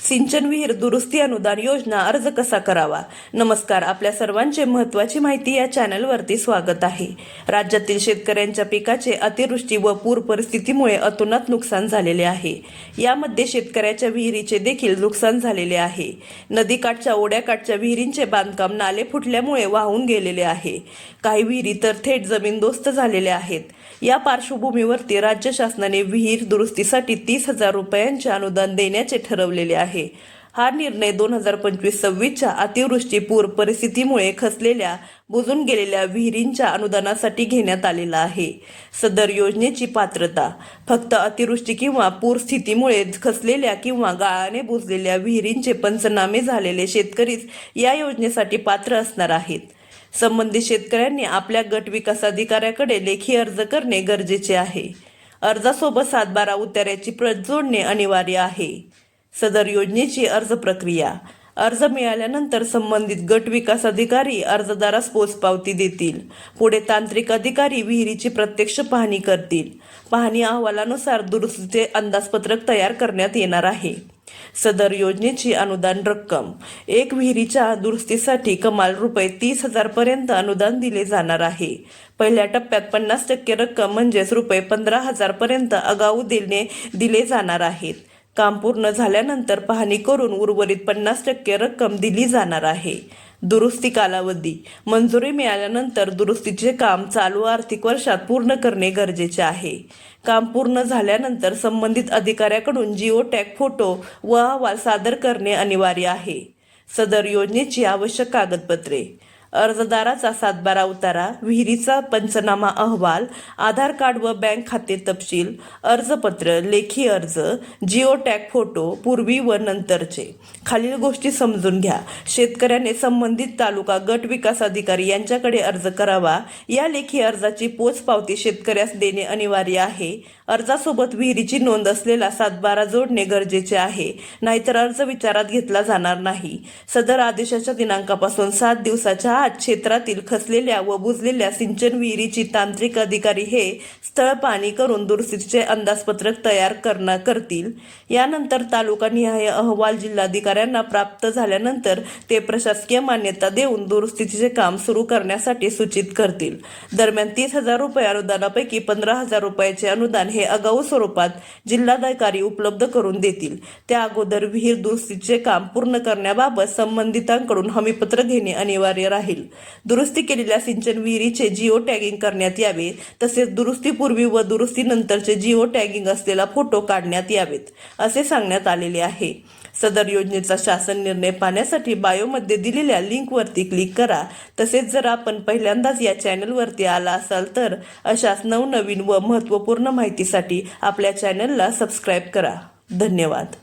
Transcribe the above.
सिंचन विहीर दुरुस्ती अनुदान योजना अर्ज कसा करावा। नमस्कार, आपल्या सर्वांचे महत्त्वाची माहिती या चॅनलवरती स्वागत आहे। राज्यातील शेतकऱ्यांच्या पिकाचे अतिवृष्टी व पूर परिस्थितीमुळे अतोनात नुकसान झालेले आहे। यामध्ये शेतकऱ्याच्या विहिरीचे देखील नुकसान झालेले आहे। नदीकाठच्या ओढ्याकाठच्या विहिरींचे बांधकाम नाले फुटल्यामुळे वाहून गेलेले आहे। काही विहिरी तर थेट जमीनदोस्त झालेल्या आहेत। या पार्श्वभूमीवरती राज्य शासनाने विहीर दुरुस्तीसाठी 30,000 रुपयांचे अनुदान देण्याचे ठरवलेले आहे। हा निर्णय 2025-26च्या अतिवृष्टी पूर परिस्थितीमुळे खचलेल्या बुजून गेलेल्या विहिरींच्या अनुदानासाठी घेण्यात आलेला आहे। सदर योजनेची पात्रता फक्त अतिवृष्टी किंवा पूर स्थितीमुळे खचलेल्या किंवा गाळाने बुजलेल्या विहिरींचे पंचनामे झालेले शेतकरीच या योजनेसाठी पात्र असणार आहेत। संबंधित शेतकऱ्यांनी आपल्या गट विकास अधिकाऱ्याकडे लेखी अर्ज करणे गरजेचे आहे। अर्जासोबत 7/12 उताऱ्याची प्रत जोडणे अनिवार्य आहे। सदर योजनेची अर्ज प्रक्रिया: अर्ज मिळाल्यानंतर संबंधित गट विकास अधिकारी अर्जदारास पोचपावती देतील। पुढे तांत्रिक अधिकारी विहिरीची प्रत्यक्ष पाहणी करतील। पाहणी अहवालानुसार दुरुस्तीचे अंदाजपत्रक तयार करण्यात येणार आहे। सदर योजनेची अनुदान रक्कम: एक विहिरीच्या दुरुस्तीसाठी कमाल ₹30,000 पर्यंत अनुदान दिले जाणार आहे। पहिल्या टप्प्यात 50% रक्कम म्हणजेच ₹15,000 पर्यंत आगाऊ दिले जाणार आहेत। काम पूर्ण झाल्यानंतर पाहणी करून उर्वरित 50% रक्कम दिली जाणार आहे। दुरुस्ती कालावधी: मंजुरी मिळाल्यानंतर दुरुस्तीचे काम चालू आर्थिक वर्षात पूर्ण करणे गरजेचे आहे। काम पूर्ण झाल्यानंतर संबंधित अधिकाऱ्याकडून जिओ टॅग फोटो व अहवाल सादर करणे अनिवार्य आहे। सदर योजनेची आवश्यक कागदपत्रे: अर्जदाराचा 7/12 उतारा, विहिरीचा पंचनामा अहवाल, आधार कार्ड व बँक खाते तपशील, अर्जपत्र, लेखी अर्ज, जिओ टॅग फोटो पूर्वी व नंतरचे। खालील गोष्टी समजून घ्या। शेतकऱ्याने संबंधित तालुका गट विकास अधिकारी यांच्याकडे अर्ज करावा। या लेखी अर्जाची पोचपावती शेतकऱ्यास देणे अनिवार्य आहे। अर्जासोबत विहिरीची नोंद असलेला 7/12 जोडणे गरजेचे आहे, नाहीतर अर्ज विचारात घेतला जाणार नाही। सदर आदेशाच्या दिनांकापासून 7 दिवसाच्या आत क्षेत्रातील खचलेल्या व बुजलेल्या सिंचन विहिरीची तांत्रिक अधिकारी हे स्थळ पाहणी करून दुरुस्तीचे अंदाजपत्रक तयार करतील। यानंतर तालुकानिहाय अहवाल जिल्हाधिकाऱ्यांना प्राप्त झाल्यानंतर ते प्रशासकीय मान्यता देऊन दुरुस्तीचे काम सुरू करण्यासाठी सूचित करतील। दरम्यान 30,000 रुपये अनुदानापैकी 15,000 रुपयाचे अनुदान हे आगाऊ स्वरूपात जिल्हाधिकारी उपलब्ध करून देतील। त्या अगोदर विहीर दुरुस्तीचे काम पूर्ण करण्याबाबत संबंधितांकडून हमीपत्र घेणे अनिवार्य राहील। दुरुस्ती केलेल्या सिंचन विहिरीचे जिओ टॅगिंग करण्यात यावे, तसेच दुरुस्तीपूर्वी व दुरुस्तीनंतरचे जिओ टॅगिंग असलेला फोटो काढण्यात यावेत, असे सांगण्यात आलेले आहे। सदर योजनेचा शासन निर्णय पाहण्यासाठी बायोमध्ये दिलेल्या लिंकवरती क्लिक करा। तसेच जर आपण पहिल्यांदाच या चॅनलवरती आला असाल तर अशाच नवनवीन व महत्त्वपूर्ण माहितीसाठी आपल्या चॅनलला सबस्क्राईब करा। धन्यवाद।